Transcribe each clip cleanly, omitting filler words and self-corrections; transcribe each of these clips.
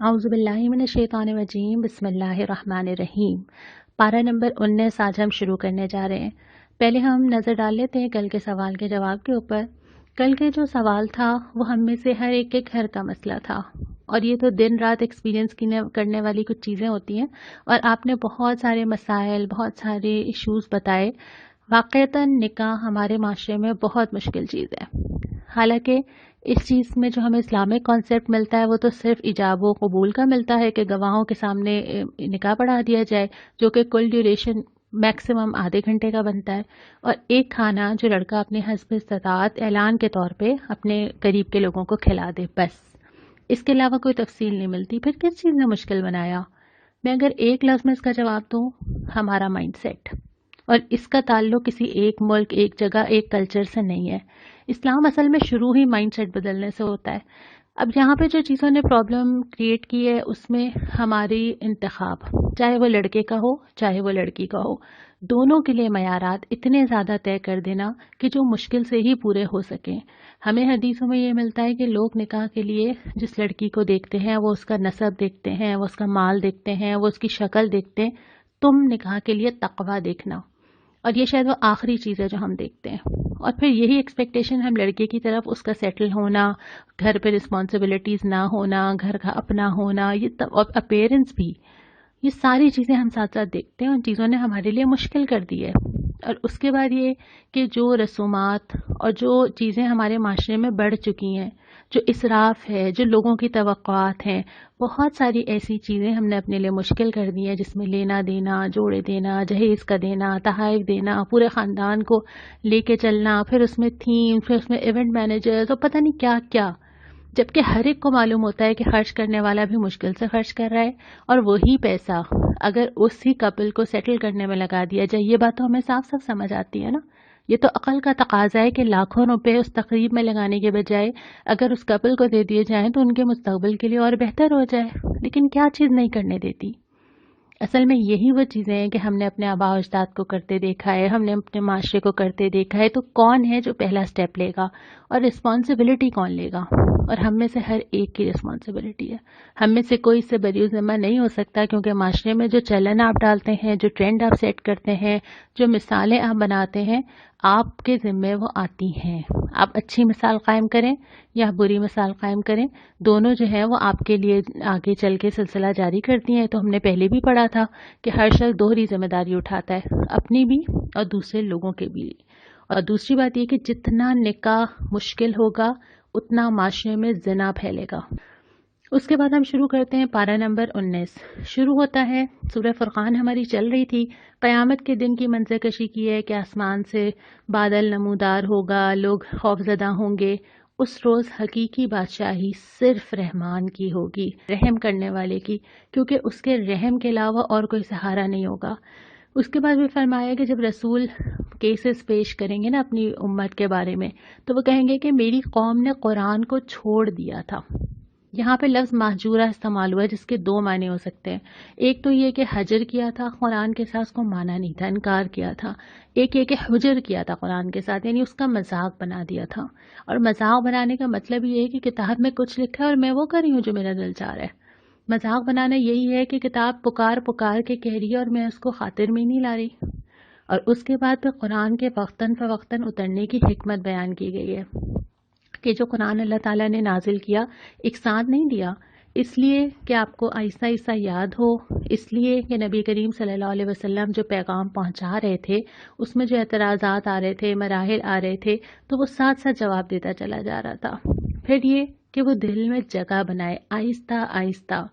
اعوذ باللہ من الشیطان الرجیم، بسم اللہ الرحمن الرحیم۔ پارہ نمبر 19 آج ہم شروع کرنے جا رہے ہیں۔ پہلے ہم نظر ڈال لیتے ہیں کل کے سوال کے جواب کے اوپر۔ کل کے جو سوال تھا وہ ہم میں سے ہر ایک کے گھر کا مسئلہ تھا، اور یہ تو دن رات ایکسپیرینس کرنے والی کچھ چیزیں ہوتی ہیں، اور آپ نے بہت سارے مسائل، بہت سارے ایشوز بتائے۔ واقعتاً نکاح ہمارے معاشرے میں بہت مشکل چیز ہے، حالانکہ اس چیز میں جو ہمیں اسلامک کانسیپٹ ملتا ہے وہ تو صرف ایجاب و قبول کا ملتا ہے کہ گواہوں کے سامنے نکاح پڑھا دیا جائے، جو کہ کل ڈیوریشن میکسیمم آدھے گھنٹے کا بنتا ہے، اور ایک کھانا جو لڑکا اپنے حسب استطاعت اعلان کے طور پہ اپنے قریب کے لوگوں کو کھلا دے، بس اس کے علاوہ کوئی تفصیل نہیں ملتی۔ پھر کس چیز نے مشکل بنایا؟ میں اگر ایک لفظ میں اس کا جواب دوں، ہمارا مائنڈ سیٹ، اور اس کا تعلق کسی ایک ملک، ایک جگہ، ایک کلچر سے نہیں ہے۔ اسلام اصل میں شروع ہی مائنڈ سیٹ بدلنے سے ہوتا ہے۔ اب یہاں پہ جو چیزوں نے پرابلم کریٹ کی ہے اس میں ہماری انتخاب، چاہے وہ لڑکے کا ہو چاہے وہ لڑکی کا ہو، دونوں کے لیے معیارات اتنے زیادہ طے کر دینا کہ جو مشکل سے ہی پورے ہو سکیں۔ ہمیں حدیثوں میں یہ ملتا ہے کہ لوگ نکاح کے لیے جس لڑکی کو دیکھتے ہیں وہ اس کا نسب دیکھتے ہیں، وہ اس کا مال دیکھتے ہیں، وہ اس کی شکل دیکھتے ہیں۔ تم نکاح کے لیے تقویٰ دیکھنا، اور یہ شاید وہ آخری چیز ہے جو ہم دیکھتے ہیں۔ اور پھر یہی ایکسپیکٹیشن ہم لڑکے کی طرف، اس کا سیٹل ہونا، گھر پہ رسپانسبلٹیز نہ ہونا، گھر کا اپنا ہونا، یہ اپیرنس بھی، یہ ساری چیزیں ہم ساتھ ساتھ دیکھتے ہیں۔ ان چیزوں نے ہمارے لیے مشکل کر دی ہے۔ اور اس کے بعد یہ کہ جو رسومات اور جو چیزیں ہمارے معاشرے میں بڑھ چکی ہیں، جو اسراف ہے، جو لوگوں کی توقعات ہیں، بہت ساری ایسی چیزیں ہم نے اپنے لیے مشکل کر دی ہیں، جس میں لینا دینا، جوڑے دینا، جہیز کا دینا، تحائف دینا، پورے خاندان کو لے کے چلنا، پھر اس میں تھیم، پھر اس میں ایونٹ مینیجرز اور پتہ نہیں کیا کیا، جبکہ ہر ایک کو معلوم ہوتا ہے کہ خرچ کرنے والا بھی مشکل سے خرچ کر رہا ہے، اور وہی پیسہ اگر اسی کپل کو سیٹل کرنے میں لگا دیا جائے، یہ بات تو ہمیں صاف صاف سمجھ آتی ہے نا۔ یہ تو عقل کا تقاضا ہے کہ لاکھوں روپے اس تقریب میں لگانے کے بجائے اگر اس کپل کو دے دیے جائیں تو ان کے مستقبل کے لیے اور بہتر ہو جائے، لیکن کیا چیز نہیں کرنے دیتی؟ اصل میں یہی وہ چیزیں ہیں کہ ہم نے اپنے آباء و اجداد کو کرتے دیکھا ہے، ہم نے اپنے معاشرے کو کرتے دیکھا ہے، تو کون ہے جو پہلا سٹیپ لے گا اور رسپانسبلٹی کون لے گا؟ اور ہم میں سے ہر ایک کی رسپانسبلٹی ہے۔ ہم میں سے کوئی اس سے بری ذمہ نہیں ہو سکتا، کیونکہ معاشرے میں جو چلن آپ ڈالتے ہیں، جو ٹرینڈ آپ سیٹ کرتے ہیں، جو مثالیں آپ بناتے ہیں، آپ کے ذمے وہ آتی ہیں۔ آپ اچھی مثال قائم کریں یا بری مثال قائم کریں، دونوں جو ہیں وہ آپ کے لیے آگے چل کے سلسلہ جاری کرتی ہیں۔ تو ہم نے پہلے بھی پڑھا تھا کہ ہر شخص دوہری ذمہ داری اٹھاتا ہے، اپنی بھی اور دوسرے لوگوں کے بھی۔ اور دوسری بات یہ کہ جتنا نکاح مشکل ہوگا اتنا معاشرے میں زنا پھیلے گا۔ اس کے بعد ہم شروع کرتے ہیں پارہ نمبر 19۔ شروع ہوتا ہے، سورہ فرقان ہماری چل رہی تھی، قیامت کے دن کی منظر کشی کی ہے کہ آسمان سے بادل نمودار ہوگا، لوگ خوفزدہ ہوں گے۔ اس روز حقیقی بادشاہی صرف رحمان کی ہوگی، رحم کرنے والے کی، کیونکہ اس کے رحم کے علاوہ اور کوئی سہارا نہیں ہوگا۔ اس کے بعد بھی فرمایا کہ جب رسول کیسز پیش کریں گے نا اپنی امت کے بارے میں، تو وہ کہیں گے کہ میری قوم نے قرآن کو چھوڑ دیا تھا۔ یہاں پہ لفظ مہجورہ استعمال ہوا ہے، جس کے دو معنی ہو سکتے ہیں۔ ایک تو یہ کہ حجر کیا تھا قرآن کے ساتھ، اس کو مانا نہیں تھا، انکار کیا تھا۔ ایک یہ کہ حجر کیا تھا قرآن کے ساتھ، یعنی اس کا مذاق بنا دیا تھا۔ اور مذاق بنانے کا مطلب یہ ہے کہ کتاب میں کچھ لکھا ہے اور میں وہ کر رہی ہوں جو میرا دل چاہ رہا ہے۔ مذاق بنانا یہی ہے کہ کتاب پکار پکار کے کہہ رہی ہے اور میں اس کو خاطر میں نہیں لا رہی۔ اور اس کے بعد پھر قرآن کے وقتاً فوقتاً اترنے کی حکمت بیان کی گئی ہے کہ جو قرآن اللہ تعالیٰ نے نازل کیا ایک ساتھ نہیں دیا، اس لیے کہ آپ کو آہستہ آہستہ یاد ہو، اس لیے کہ نبی کریم صلی اللہ علیہ وسلم جو پیغام پہنچا رہے تھے اس میں جو اعتراضات آ رہے تھے، مراحل آ رہے تھے، تو وہ ساتھ ساتھ جواب دیتا چلا جا رہا تھا۔ پھر یہ کہ وہ دل میں جگہ بنائے، آہستہ آہستہ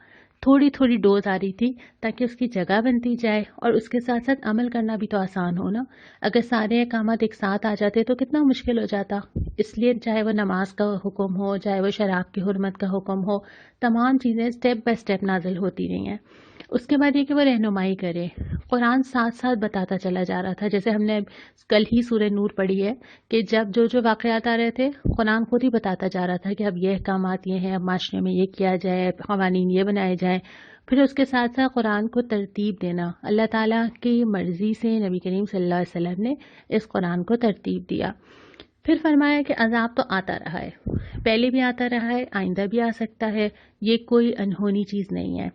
تھوڑی تھوڑی ڈوز آ رہی تھی تاکہ اس کی جگہ بنتی جائے، اور اس کے ساتھ ساتھ عمل کرنا بھی تو آسان ہو نا۔ اگر سارے احکامات ایک ساتھ آ جاتے تو کتنا مشکل ہو جاتا۔ اس لیے چاہے وہ نماز کا حکم ہو، چاہے وہ شراب کی حرمت کا حکم ہو، تمام چیزیں سٹیپ بائی سٹیپ نازل ہوتی رہی ہیں۔ اس کے بعد یہ کہ وہ رہنمائی کرے، قرآن ساتھ ساتھ بتاتا چلا جا رہا تھا۔ جیسے ہم نے کل ہی سورہ نور پڑھی ہے کہ جب جو واقعات آ رہے تھے قرآن خود ہی بتاتا جا رہا تھا کہ اب یہ احکامات یہ ہیں، اب معاشرے میں یہ کیا جائے، قوانین یہ بنائے جائیں۔ پھر اس کے ساتھ ساتھ قرآن کو ترتیب دینا، اللہ تعالیٰ کی مرضی سے نبی کریم صلی اللہ علیہ وسلم نے اس قرآن کو ترتیب دیا۔ پھر فرمایا کہ عذاب تو آتا رہا ہے، پہلے بھی آتا رہا ہے، آئندہ بھی آ سکتا ہے، یہ کوئی انہونی چیز نہیں ہے۔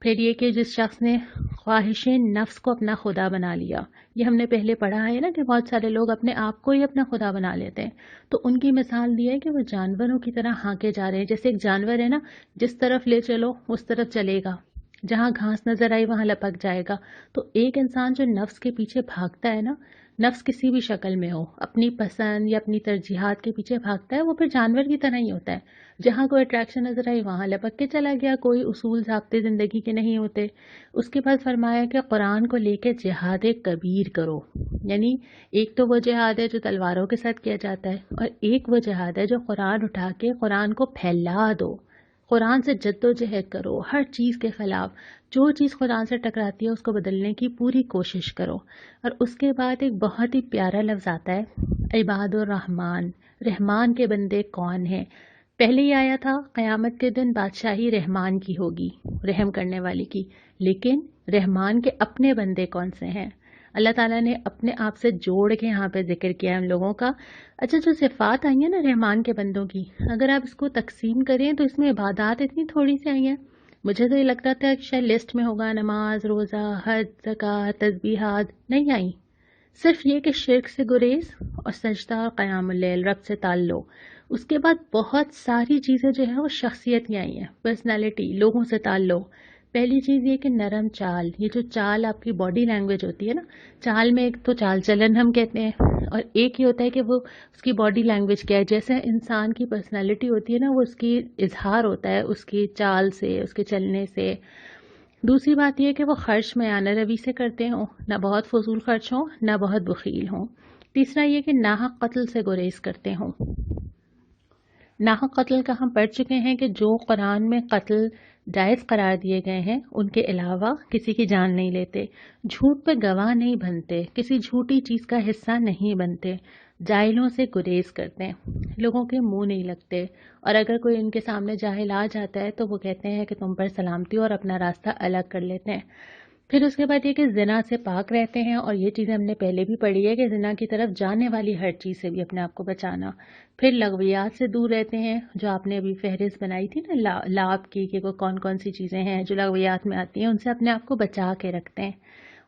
پھر یہ کہ جس شخص نے خواہش نفس کو اپنا خدا بنا لیا، یہ ہم نے پہلے پڑھا ہے نا کہ بہت سارے لوگ اپنے آپ کو ہی اپنا خدا بنا لیتے ہیں، تو ان کی مثال دی ہے کہ وہ جانوروں کی طرح ہانکے جا رہے ہیں۔ جیسے ایک جانور ہے نا، جس طرف لے چلو اس طرف چلے گا، جہاں گھاس نظر آئی وہاں لپک جائے گا۔ تو ایک انسان جو نفس کے پیچھے بھاگتا ہے نا، نفس کسی بھی شکل میں ہو، اپنی پسند یا اپنی ترجیحات کے پیچھے بھاگتا ہے، وہ پھر جانور کی طرح ہی ہوتا ہے۔ جہاں کوئی اٹریکشن نظر آئی وہاں لپک کے چلا گیا، کوئی اصول ضابطے زندگی کے نہیں ہوتے۔ اس کے بعد فرمایا کہ قرآن کو لے کے جہاد کبیر کرو، یعنی ایک تو وہ جہاد ہے جو تلواروں کے ساتھ کیا جاتا ہے، اور ایک وہ جہاد ہے جو قرآن اٹھا کے قرآن کو پھیلا دو، قرآن سے جد و جہد کرو، ہر چیز کے خلاف جو چیز قرآن سے ٹکراتی ہے اس کو بدلنے کی پوری کوشش کرو۔ اور اس کے بعد ایک بہت ہی پیارا لفظ آتا ہے، عباد الرحمن، رحمان کے بندے کون ہیں؟ پہلے ہی آیا تھا قیامت کے دن بادشاہی رحمان کی ہوگی، رحم کرنے والی کی، لیکن رحمان کے اپنے بندے کون سے ہیں؟ اللہ تعالیٰ نے اپنے آپ سے جوڑ کے یہاں پہ ذکر کیا ان لوگوں کا۔ اچھا، جو صفات آئی ہیں نا رحمان کے بندوں کی، اگر آپ اس کو تقسیم کریں تو اس میں عبادات اتنی تھوڑی سی آئی ہیں، مجھے تو یہ لگتا تھا کہ شاید لسٹ میں ہوگا نماز، روزہ، حج، زکوٰۃ، تسبیحات، نہیں آئی۔ صرف یہ کہ شرک سے گریز اور سجدہ اور قیام اللیل، رب سے تعلق۔ اس کے بعد بہت ساری چیزیں جو ہیں وہ شخصیت کی آئی ہیں، پرسنالٹی، لوگوں سے تعلق۔ پہلی چیز یہ کہ نرم چال، یہ جو چال آپ کی باڈی لینگویج ہوتی ہے نا، چال میں ایک تو چال چلن ہم کہتے ہیں، اور ایک یہ ہوتا ہے کہ وہ اس کی باڈی لینگویج کیا ہے، جیسے انسان کی پرسنالٹی ہوتی ہے نا، وہ اس کی اظہار ہوتا ہے اس کی چال سے، اس کے چلنے سے۔ دوسری بات یہ کہ وہ خرچ میانہ روی سے کرتے ہوں، نہ بہت فضول خرچ ہوں نہ بہت بخیل ہوں۔ تیسرا یہ کہ ناحق قتل سے گریز کرتے ہوں۔ ناحق قتل کا ہم پڑھ چکے ہیں کہ جو قرآن میں قتل جائز قرار دیے گئے ہیں ان کے علاوہ کسی کی جان نہیں لیتے، جھوٹ پہ گواہ نہیں بنتے، کسی جھوٹی چیز کا حصہ نہیں بنتے، جاہلوں سے گریز کرتے ہیں، لوگوں کے منہ نہیں لگتے، اور اگر کوئی ان کے سامنے جاہل آ جاتا ہے تو وہ کہتے ہیں کہ تم پر سلامتی، اور اپنا راستہ الگ کر لیتے ہیں۔ پھر اس کے بعد یہ کہ زنا سے پاک رہتے ہیں، اور یہ چیزیں ہم نے پہلے بھی پڑھی ہے کہ زنا کی طرف جانے والی ہر چیز سے بھی اپنے آپ کو بچانا۔ پھر لغویات سے دور رہتے ہیں، جو آپ نے ابھی فہرست بنائی تھی نا لعب کی کہ کون کون سی چیزیں ہیں جو لغویات میں آتی ہیں، ان سے اپنے آپ کو بچا کے رکھتے ہیں۔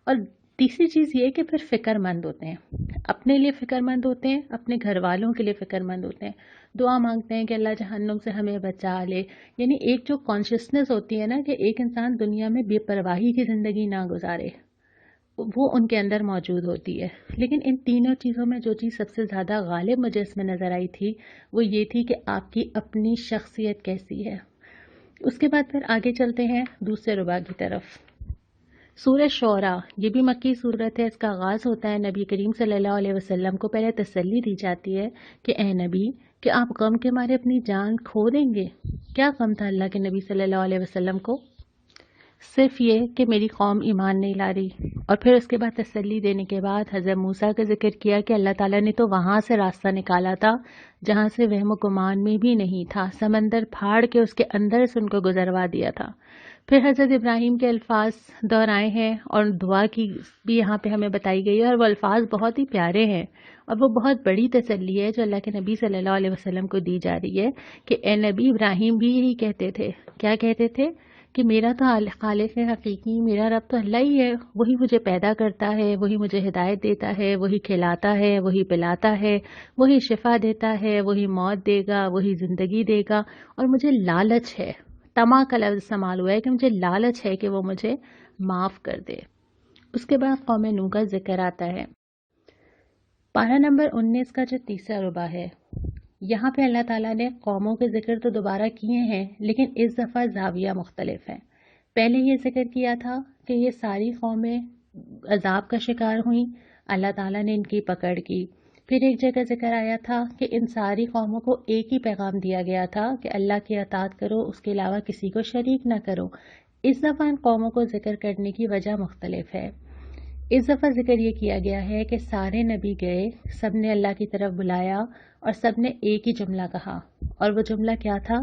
اور تیسری چیز یہ کہ پھر فکر مند ہوتے ہیں، اپنے لیے فکر مند ہوتے ہیں، اپنے گھر والوں کے لیے فکر مند ہوتے ہیں، دعا مانگتے ہیں کہ اللہ جہنم سے ہمیں بچا لے۔ یعنی ایک جو کانشیسنس ہوتی ہے نا کہ ایک انسان دنیا میں بے پرواہی کی زندگی نہ گزارے، وہ ان کے اندر موجود ہوتی ہے۔ لیکن ان تینوں چیزوں میں جو چیز سب سے زیادہ غالب مجھے اس میں نظر آئی تھی وہ یہ تھی کہ آپ کی اپنی شخصیت کیسی ہے۔ اس کے بعد پھر آگے چلتے ہیں دوسرے ربع کی طرف۔ سورہ شعراء یہ بھی مکی صورت ہے، اس کا آغاز ہوتا ہے نبی کریم صلی اللہ علیہ وسلم کو پہلے تسلی دی جاتی ہے کہ اے نبی، کہ آپ غم کے مارے اپنی جان کھو دیں گے؟ کیا غم تھا اللہ کے نبی صلی اللہ علیہ وسلم کو؟ صرف یہ کہ میری قوم ایمان نہیں لا رہی۔ اور پھر اس کے بعد تسلی دینے کے بعد حضرت موسیٰ کا ذکر کیا کہ اللہ تعالیٰ نے تو وہاں سے راستہ نکالا تھا جہاں سے وہم و گمان میں بھی نہیں تھا، سمندر پھاڑ کے اس کے اندر سے ان کو گزروا دیا تھا۔ پھر حضرت ابراہیم کے الفاظ دہرائے ہیں اور دعا کی بھی یہاں پہ ہمیں بتائی گئی ہے، اور وہ الفاظ بہت ہی پیارے ہیں، اور وہ بہت بڑی تسلی ہے جو اللہ کے نبی صلی اللہ علیہ وسلم کو دی جا رہی ہے کہ اے نبی، ابراہیم بھی یہی کہتے تھے۔ کیا کہتے تھے؟ کہ میرا تو خالق حقیقی، میرا رب تو اللہ ہی ہے، وہی مجھے پیدا کرتا ہے، وہی مجھے ہدایت دیتا ہے، وہی کھلاتا ہے، وہی پلاتا ہے، وہی شفا دیتا ہے، وہی موت دے گا، وہی زندگی دے گا، اور مجھے لالچ ہے، طمع کا لفظ استعمال ہوا ہے کہ مجھے لالچ ہے کہ وہ مجھے معاف کر دے۔ اس کے بعد قوم نوح کا ذکر آتا ہے۔ پارہ نمبر 19 کا جو تیسرا ربع ہے، یہاں پہ اللہ تعالیٰ نے قوموں کے ذکر تو دوبارہ کیے ہیں، لیکن اس دفعہ زاویہ مختلف ہے۔ پہلے یہ ذکر کیا تھا کہ یہ ساری قومیں عذاب کا شکار ہوئیں، اللہ تعالیٰ نے ان کی پکڑ کی۔ پھر ایک جگہ ذکر آیا تھا کہ ان ساری قوموں کو ایک ہی پیغام دیا گیا تھا کہ اللہ کی اطاعت کرو، اس کے علاوہ کسی کو شریک نہ کرو۔ اس دفعہ ان قوموں کو ذکر کرنے کی وجہ مختلف ہے۔ اس دفعہ ذکر یہ کیا گیا ہے کہ سارے نبی گئے، سب نے اللہ کی طرف بلایا، اور سب نے ایک ہی جملہ کہا، اور وہ جملہ کیا تھا؟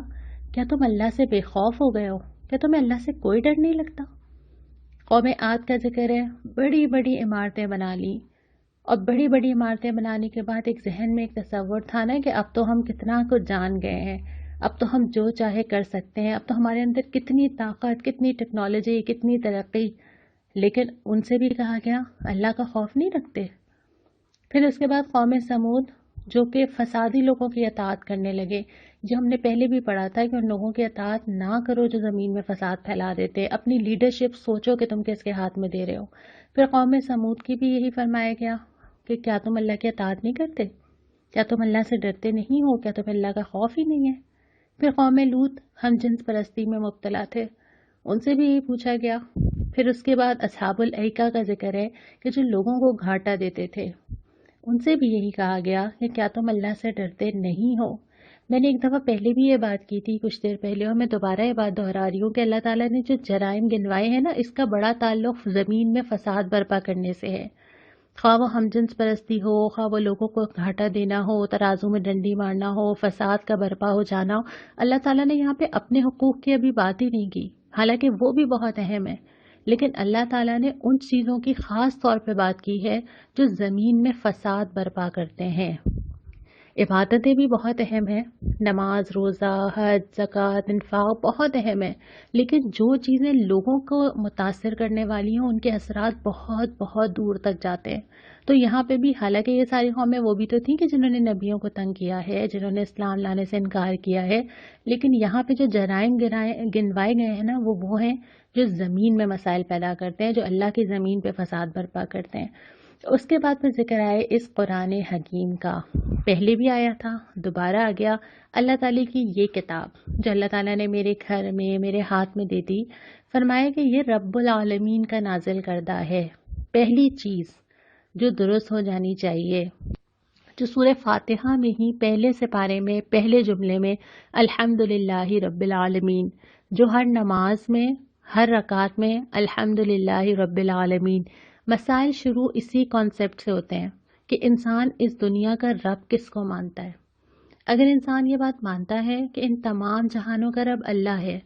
کیا تم اللہ سے بے خوف ہو گئے ہو؟ کیا تمہیں اللہ سے کوئی ڈر نہیں لگتا؟ قوم عاد کا ذکر ہے، بڑی بڑی عمارتیں بنا لی، اور بڑی بڑی عمارتیں بنانے کے بعد ایک ذہن میں ایک تصور تھا نا کہ اب تو ہم کتنا کچھ جان گئے ہیں، اب تو ہم جو چاہے کر سکتے ہیں، اب تو ہمارے اندر کتنی طاقت، کتنی ٹیکنالوجی، کتنی ترقی. لیکن ان سے بھی کہا گیا اللہ کا خوف نہیں رکھتے. پھر اس کے بعد قوم سمود جو کہ فسادی لوگوں کی اطاعت کرنے لگے، جو ہم نے پہلے بھی پڑھا تھا کہ ان لوگوں کی اطاعت نہ کرو جو زمین میں فساد پھیلا دیتے. اپنی لیڈرشپ سوچو کہ تم کس کے ہاتھ میں دے رہے ہو. پھر قوم سمود کی بھی یہی فرمایا گیا کہ کیا تم اللہ کی اطاعت نہیں کرتے، کیا تم اللہ سے ڈرتے نہیں ہو، کیا تمہیں اللہ کا خوف ہی نہیں ہے. پھر قوم لوط ہم جنس پرستی میں مبتلا تھے، ان سے بھی یہی پوچھا گیا. پھر اس کے بعد اصحاب الایکہ کا ذکر ہے کہ جو لوگوں کو گھاٹا دیتے تھے، ان سے بھی یہی کہا گیا کہ کیا تم اللہ سے ڈرتے نہیں ہو. میں نے ایک دفعہ پہلے بھی یہ بات کی تھی کچھ دیر پہلے، اور میں دوبارہ یہ بات دہرا رہی ہوں کہ اللہ تعالیٰ نے جو جرائم گنوائے ہیں نا، اس کا بڑا تعلق زمین میں فساد برپا کرنے سے ہے. خواہ وہ ہم جنس پرستی ہو، خواہ وہ لوگوں کو گھاٹا دینا ہو، ترازو میں ڈنڈی مارنا ہو، فساد کا برپا ہو جانا ہو. اللہ تعالیٰ نے یہاں پہ اپنے حقوق کی ابھی بات ہی نہیں کی، حالانکہ وہ بھی بہت اہم ہے. لیکن اللہ تعالیٰ نے ان چیزوں کی خاص طور پہ بات کی ہے جو زمین میں فساد برپا کرتے ہیں. عبادتیں بھی بہت اہم ہیں، نماز، روزہ، حج، زکوٰۃ، انفاق بہت اہم ہے، لیکن جو چیزیں لوگوں کو متاثر کرنے والی ہیں ان کے اثرات بہت بہت دور تک جاتے ہیں. تو یہاں پہ بھی حالانکہ یہ ساری قومیں وہ بھی تو تھیں کہ جنہوں نے نبیوں کو تنگ کیا ہے، جنہوں نے اسلام لانے سے انکار کیا ہے، لیکن یہاں پہ جو جرائم گنوائے گئے ہیں نا، وہ ہیں جو زمین میں مسائل پیدا کرتے ہیں، جو اللہ کی زمین پہ فساد برپا کرتے ہیں. اس کے بعد پھر ذکر آئے اس قرآن حکیم کا. پہلے بھی آیا تھا، دوبارہ آ گیا. اللہ تعالیٰ کی یہ کتاب جو اللہ تعالیٰ نے میرے گھر میں، میرے ہاتھ میں دے دی، فرمایا کہ یہ رب العالمین کا نازل کردہ ہے. پہلی چیز جو درست ہو جانی چاہیے، جو سورہ فاتحہ میں ہی پہلے سپارے میں پہلے جملے میں الحمدللہ رب العالمین، جو ہر نماز میں ہر رکعت میں الحمدللہ رب العالمین. مسائل شروع اسی کانسیپٹ سے ہوتے ہیں کہ انسان اس دنیا کا رب کس کو مانتا ہے. اگر انسان یہ بات مانتا ہے کہ ان تمام جہانوں کا رب اللہ ہے،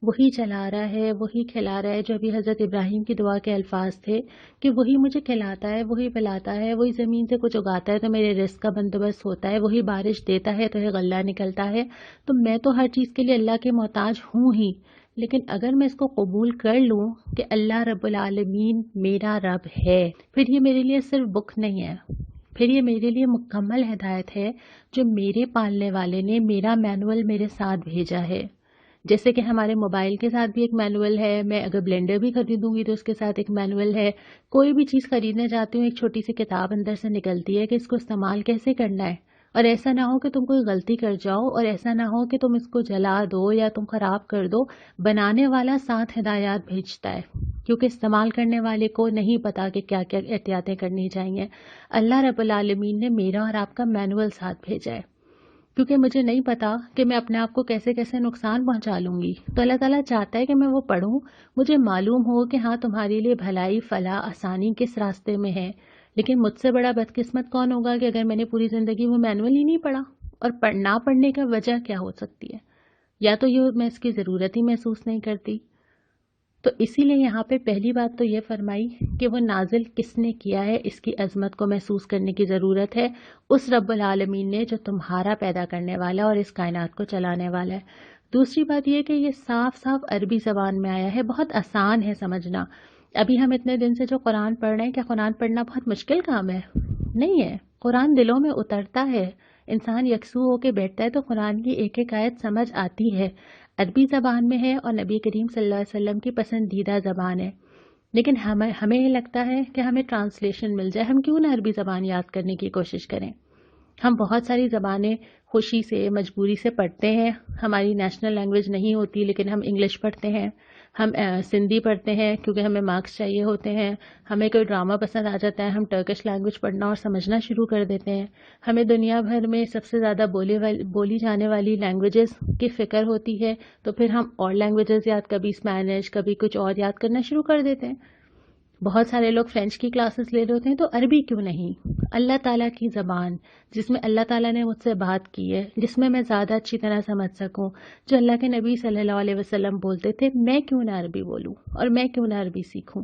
وہی چلا رہا ہے، وہی کھلا رہا ہے، جو ابھی حضرت ابراہیم کی دعا کے الفاظ تھے کہ وہی مجھے کھلاتا ہے، وہی پلاتا ہے، وہی زمین سے کچھ اگاتا ہے تو میرے رزق کا بندوبست ہوتا ہے، وہی بارش دیتا ہے تو یہ غلہ نکلتا ہے، تو میں تو ہر چیز کے لیے اللہ کے محتاج ہوں ہی. لیکن اگر میں اس کو قبول کر لوں کہ اللہ رب العالمین میرا رب ہے، پھر یہ میرے لیے صرف بک نہیں ہے، پھر یہ میرے لیے مکمل ہدایت ہے جو میرے پالنے والے نے میرا مینول میرے ساتھ بھیجا ہے. جیسے کہ ہمارے موبائل کے ساتھ بھی ایک مینول ہے، میں اگر بلینڈر بھی خریدوں گی تو اس کے ساتھ ایک مینول ہے. کوئی بھی چیز خریدنے جاتی ہوں ایک چھوٹی سی کتاب اندر سے نکلتی ہے کہ اس کو استعمال کیسے کرنا ہے، اور ایسا نہ ہو کہ تم کوئی غلطی کر جاؤ، اور ایسا نہ ہو کہ تم اس کو جلا دو یا تم خراب کر دو. بنانے والا ساتھ ہدایات بھیجتا ہے کیونکہ استعمال کرنے والے کو نہیں پتا کہ کیا کیا احتیاطیں کرنی چاہیے. اللہ رب العالمین نے میرا اور آپ کا مینول ساتھ بھیجا ہے کیونکہ مجھے نہیں پتا کہ میں اپنے آپ کو کیسے کیسے نقصان پہنچا لوں گی. تو اللہ تعالیٰ چاہتا ہے کہ میں وہ پڑھوں، مجھے معلوم ہو کہ ہاں تمہارے لیے بھلائی، فلاح، آسانی کس راستے میں ہے. لیکن مجھ سے بڑا بدقسمت کون ہوگا کہ اگر میں نے پوری زندگی وہ مینول ہی نہیں پڑھا. اور نہ پڑھنے کا وجہ کیا ہو سکتی ہے؟ یا تو یہ میں اس کی ضرورت ہی محسوس نہیں کرتی. تو اسی لیے یہاں پہ پہلی بات تو یہ فرمائی کہ وہ نازل کس نے کیا ہے، اس کی عظمت کو محسوس کرنے کی ضرورت ہے. اس رب العالمین نے جو تمہارا پیدا کرنے والا اور اس کائنات کو چلانے والا ہے. دوسری بات یہ کہ یہ صاف صاف عربی زبان میں آیا ہے، بہت آسان ہے سمجھنا. ابھی ہم اتنے دن سے جو قرآن پڑھ رہے ہیں، کیا قرآن پڑھنا بہت مشکل کام ہے؟ نہیں ہے. قرآن دلوں میں اترتا ہے، انسان یکسو ہو کے بیٹھتا ہے تو قرآن کی ایک ایک آیت سمجھ آتی ہے. عربی زبان میں ہے اور نبی کریم صلی اللہ علیہ وسلم کی پسندیدہ زبان ہے. لیکن ہمیں یہ لگتا ہے کہ ہمیں ٹرانسلیشن مل جائے، ہم کیوں نہ عربی زبان یاد کرنے کی کوشش کریں. ہم بہت ساری زبانیں خوشی سے، مجبوری سے پڑھتے ہیں. ہماری نیشنل لینگویج نہیں ہوتی لیکن ہم انگلش پڑھتے ہیں، ہم سندھی پڑھتے ہیں کیونکہ ہمیں مارکس چاہیے ہوتے ہیں. ہمیں کوئی ڈرامہ پسند آ جاتا ہے، ہم ٹرکش لینگویج پڑھنا اور سمجھنا شروع کر دیتے ہیں. ہمیں دنیا بھر میں سب سے زیادہ بولی جانے والی لینگویجز کی فکر ہوتی ہے تو پھر ہم اور لینگویجز یاد، کبھی اسپینش، کبھی کچھ اور یاد کرنا شروع کر دیتے ہیں. بہت سارے لوگ فرینچ کی کلاسز لے رہے ہوتے ہیں، تو عربی کیوں نہیں؟ اللہ تعالیٰ کی زبان جس میں اللہ تعالیٰ نے مجھ سے بات کی ہے، جس میں زیادہ اچھی طرح سمجھ سکوں، جو اللہ کے نبی صلی اللہ علیہ وسلم بولتے تھے، میں کیوں نہ عربی بولوں اور میں کیوں نہ عربی سیکھوں؟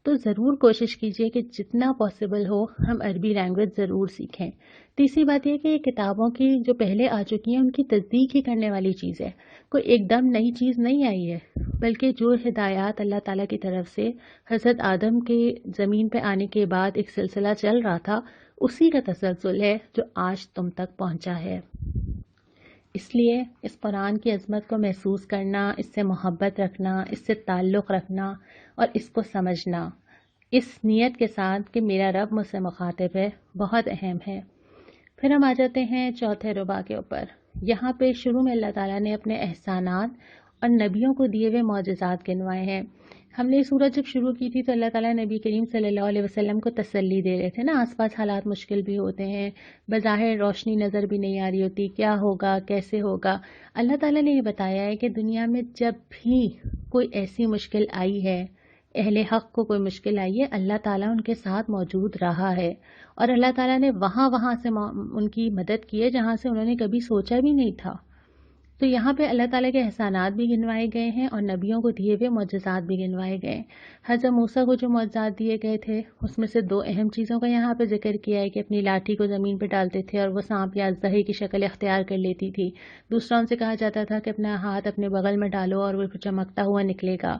تو ضرور کوشش کیجیے کہ جتنا پاسبل ہو ہم عربی لینگویج ضرور سیکھیں۔ تیسری بات یہ کہ یہ کتابوں کی جو پہلے آ چکی ہیں ان کی تصدیق ہی کرنے والی چیز ہے، کوئی ایک دم نئی چیز نہیں آئی ہے، بلکہ جو ہدایات اللہ تعالیٰ کی طرف سے حضرت آدم کے زمین پہ آنے کے بعد ایک سلسلہ چل رہا تھا، اسی کا تسلسل ہے جو آج تم تک پہنچا ہے۔ اس لیے اس قرآن کی عظمت کو محسوس کرنا، اس سے محبت رکھنا، اس سے تعلق رکھنا اور اس کو سمجھنا اس نیت کے ساتھ کہ میرا رب مجھ سے مخاطب ہے، بہت اہم ہے۔ پھر ہم آ جاتے ہیں چوتھے ربع کے اوپر۔ یہاں پہ شروع میں اللہ تعالیٰ نے اپنے احسانات اور نبیوں کو دیے ہوئے معجزات گنوائے ہیں۔ ہم نے سورت جب شروع کی تھی تو اللہ تعالیٰ نبی کریم صلی اللہ علیہ وسلم کو تسلی دے رہے تھے نا، آس پاس حالات مشکل بھی ہوتے ہیں، بظاہر روشنی نظر بھی نہیں آ رہی ہوتی، کیا ہوگا کیسے ہوگا۔ اللہ تعالیٰ نے یہ بتایا ہے کہ دنیا میں جب بھی کوئی ایسی مشکل آئی ہے، اہل حق کو کوئی مشکل آئی ہے، اللہ تعالیٰ ان کے ساتھ موجود رہا ہے، اور اللہ تعالیٰ نے وہاں سے ان کی مدد کی ہے جہاں سے انہوں نے کبھی سوچا بھی نہیں تھا۔ تو یہاں پہ اللہ تعالیٰ کے احسانات بھی گنوائے گئے ہیں اور نبیوں کو دیے ہوئے معجزات بھی گنوائے گئے ہیں۔ حضرت موسیٰ کو جو معجزات دیے گئے تھے اس میں سے دو اہم چیزوں کا یہاں پہ ذکر کیا ہے کہ اپنی لاٹھی کو زمین پہ ڈالتے تھے اور وہ سانپ یا اژدہے کی شکل اختیار کر لیتی تھی۔ دوسرا ان سے کہا جاتا تھا کہ اپنا ہاتھ اپنے بغل میں ڈالو اور وہ چمکتا ہوا نکلے گا۔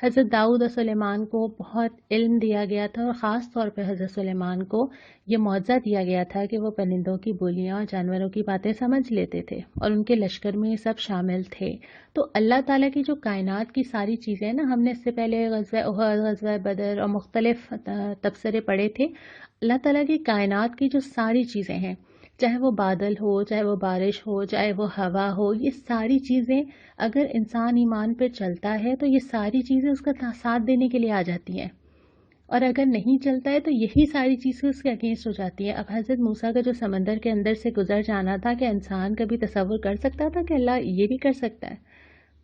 حضرت داؤد اور سلیمان کو بہت علم دیا گیا تھا اور خاص طور پہ حضرت سلیمان کو یہ معجزہ دیا گیا تھا کہ وہ پرندوں کی بولیاں اور جانوروں کی باتیں سمجھ لیتے تھے اور ان کے لشکر میں یہ سب شامل تھے۔ تو اللہ تعالیٰ کی جو کائنات کی ساری چیزیں نا، ہم نے اس سے پہلے غزوہ احد، غزوہ بدر اور مختلف تبصرے پڑھے تھے۔ اللہ تعالیٰ کی کائنات کی جو ساری چیزیں ہیں، چاہے وہ بادل ہو، چاہے وہ بارش ہو، چاہے وہ ہوا ہو، یہ ساری چیزیں اگر انسان ایمان پہ چلتا ہے تو یہ ساری چیزیں اس کا ساتھ دینے کے لیے آ جاتی ہیں، اور اگر نہیں چلتا ہے تو یہی ساری چیزیں اس کے اگینسٹ ہو جاتی ہیں۔ اب حضرت موسیٰ کا جو سمندر کے اندر سے گزر جانا تھا، کہ انسان کبھی تصور کر سکتا تھا کہ اللہ یہ بھی کر سکتا ہے؟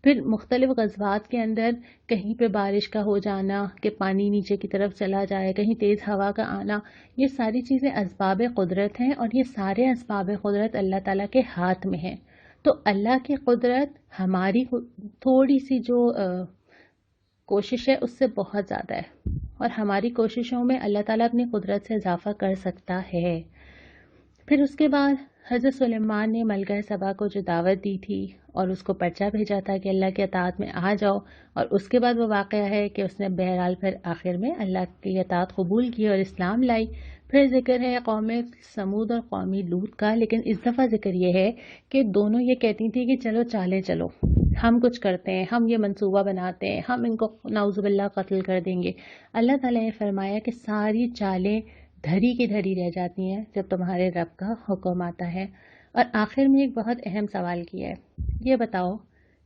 پھر مختلف غزوات کے اندر کہیں پہ بارش کا ہو جانا کہ پانی نیچے کی طرف چلا جائے، کہیں تیز ہوا کا آنا، یہ ساری چیزیں اسباب قدرت ہیں اور یہ سارے اسباب قدرت اللہ تعالیٰ کے ہاتھ میں ہیں۔ تو اللہ کی قدرت ہماری تھوڑی سی جو کوشش ہے اس سے بہت زیادہ ہے، اور ہماری کوششوں میں اللہ تعالیٰ اپنی قدرت سے اضافہ کر سکتا ہے۔ پھر اس کے بعد حضرت سلیمان نے ملکہ سبا کو جو دعوت دی تھی اور اس کو پرچہ بھیجا تھا کہ اللہ کے اطاعت میں آ جاؤ، اور اس کے بعد وہ واقعہ ہے کہ اس نے بہرحال پھر آخر میں اللہ کی اطاعت قبول کی اور اسلام لائی۔ پھر ذکر ہے قوم سمود اور قومی لوط کا، لیکن اس دفعہ ذکر یہ ہے کہ دونوں یہ کہتی تھی کہ چلو چالیں چلو، ہم کچھ کرتے ہیں، ہم یہ منصوبہ بناتے ہیں، ہم ان کو نعوذ باللہ قتل کر دیں گے۔ اللہ تعالیٰ نے فرمایا کہ ساری چالیں دھری کی دھری رہ جاتی ہیں جب تمہارے رب کا حکم آتا ہے۔ اور آخر میں ایک بہت اہم سوال کیا ہے، یہ بتاؤ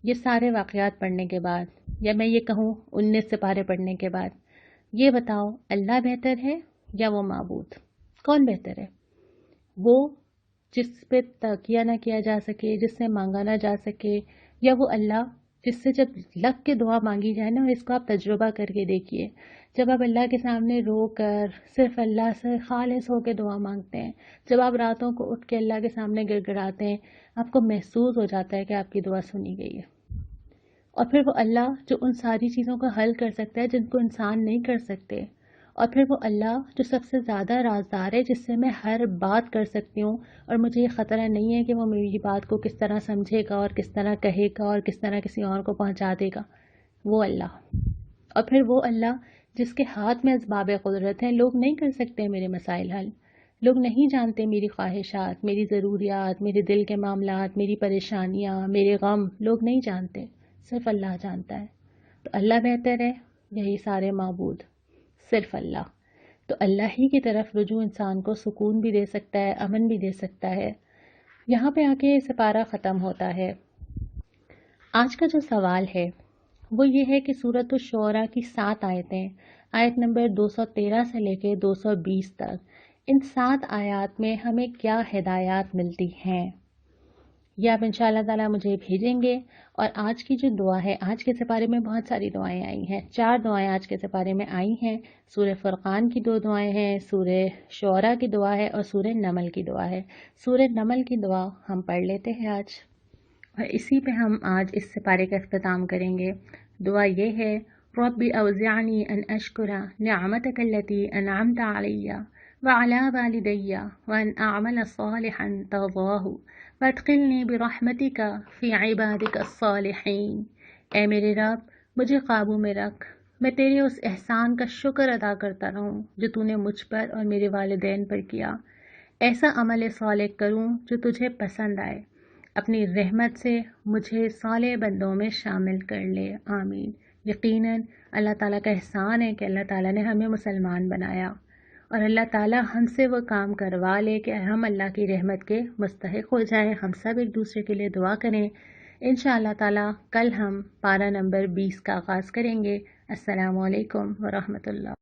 یہ سارے واقعات پڑھنے کے بعد، یا میں یہ کہوں 19 سپارے پڑھنے کے بعد، یہ بتاؤ اللہ بہتر ہے یا وہ معبود؟ کون بہتر ہے؟ وہ جس پہ تکیہ نہ کیا جا سکے، جس سے مانگا نہ جا سکے، یا وہ اللہ جس سے جب لگ کے دعا مانگی جائے نا، اور اس کو آپ تجربہ کر کے دیکھیے، جب آپ اللہ کے سامنے رو کر صرف اللہ سے خالص ہو کے دعا مانگتے ہیں، جب آپ راتوں کو اٹھ کے اللہ کے سامنے گڑ گڑاتے ہیں، آپ کو محسوس ہو جاتا ہے کہ آپ کی دعا سنی گئی ہے۔ اور پھر وہ اللہ جو ان ساری چیزوں کا حل کر سکتا ہے جن کو انسان نہیں کر سکتے، اور پھر وہ اللہ جو سب سے زیادہ رازدار ہے، جس سے میں ہر بات کر سکتی ہوں اور مجھے یہ خطرہ نہیں ہے کہ وہ میری بات کو کس طرح سمجھے گا اور کس طرح کہے گا اور کس طرح کسی اور کو پہنچا دے گا، وہ اللہ۔ اور پھر وہ اللہ جس کے ہاتھ میں اسباب قدرت ہیں، لوگ نہیں کر سکتے میرے مسائل حل، لوگ نہیں جانتے میری خواہشات، میری ضروریات، میرے دل کے معاملات، میری پریشانیاں، میرے غم، لوگ نہیں جانتے، صرف اللہ جانتا ہے۔ تو اللہ بہتر ہے یا یہ سارے معبود؟ صرف اللہ۔ تو اللہ ہی کی طرف رجوع انسان کو سکون بھی دے سکتا ہے، امن بھی دے سکتا ہے۔ یہاں پہ آ کے سپارہ ختم ہوتا ہے۔ آج کا جو سوال ہے وہ یہ ہے کہ سورۃ الشعراء کی 7 آیتیں، آیت نمبر 213 سے لے کے 220 تک، ان 7 آیات میں ہمیں کیا ہدایات ملتی ہیں؟ یہ آپ انشاءاللہ تعالیٰ مجھے بھیجیں گے۔ اور آج کی جو دعا ہے، آج کے سپارے میں بہت ساری دعائیں آئی ہیں، 4 دعائیں آج کے سپارے میں آئی ہیں۔ سورہ فرقان کی 2 دعائیں ہیں، سورہ شعراء کی دعا ہے اور سورہ نمل کی دعا ہے۔ سورہ نمل کی دعا ہم پڑھ لیتے ہیں آج، اور اسی پہ ہم آج اس سپارے کا اختتام کریں گے۔ دعا یہ ہے: رب أوزعني أن أشكر نعمتك التي أنعمت علي وعلى والدي وأن أعمل صالحا ترضاه وادخلني برحمتك في عبادك الصالحين۔ اے میرے رب، مجھے قابو میں رکھ، میں تیرے اس احسان کا شکر ادا کرتا رہوں جو تو نے مجھ پر اور میرے والدین پر کیا۔ ایسا عمل صالح کروں جو تجھے پسند آئے، اپنی رحمت سے مجھے صالح بندوں میں شامل کر لے، آمین۔ یقیناً اللہ تعالیٰ کا احسان ہے کہ اللہ تعالیٰ نے ہمیں مسلمان بنایا، اور اللہ تعالیٰ ہم سے وہ کام کروا لے کہ ہم اللہ کی رحمت کے مستحق ہو جائیں۔ ہم سب ایک دوسرے کے لیے دعا کریں۔ انشاءاللہ تعالیٰ کل ہم پارہ نمبر 20 کا آغاز کریں گے۔ السلام علیکم ورحمۃ اللہ۔